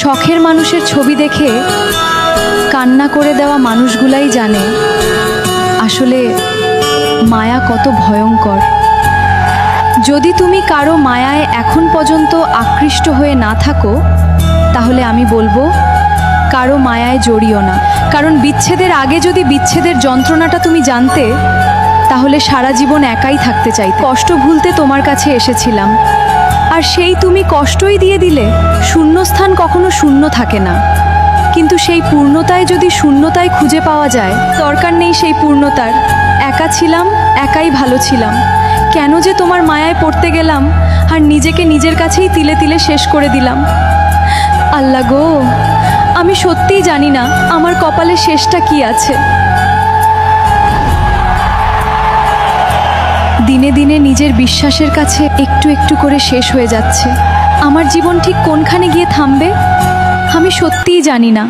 শখের মানুষের ছবি দেখে কান্না করে দেওয়া মানুষগুলাই জানে আসলে মায়া কত ভয়ঙ্কর। যদি তুমি কারো মায়ায় এখন পর্যন্ত আকৃষ্ট হয়ে না থাকো, তাহলে আমি বলবো কারো মায়ায় জড়িও না। কারণ বিচ্ছেদের আগে যদি বিচ্ছেদের যন্ত্রণাটা তুমি জানতে, তাহলে সারা জীবন একাই থাকতে চাইতে। কষ্ট ভুলতে তোমার কাছে এসেছিলাম, আর সেই তুমি কষ্টই দিয়ে দিলে। শূন্যস্থান কখনো শূন্য থাকে না, কিন্তু সেই পূর্ণতায় যদি শূন্যতায় খুঁজে পাওয়া যায়, দরকার নেই সেই পূর্ণতার। একা ছিলাম, একাই ভালো ছিলাম। কেন যে তোমার মায়ায় পড়তে গেলাম আর নিজেকে নিজের কাছেই তিলে তিলে শেষ করে দিলাম। আল্লাহ গো, আমি সত্যিই জানি না আমার কপালে শেষটা কি আছে। দিনে দিনে নিজের বিশ্বাসের কাছে একটু একটু করে শেষ হয়ে যাচ্ছে। আমার জীবন ঠিক কোনখানে গিয়ে থামবে আমি সত্যিই জানি না।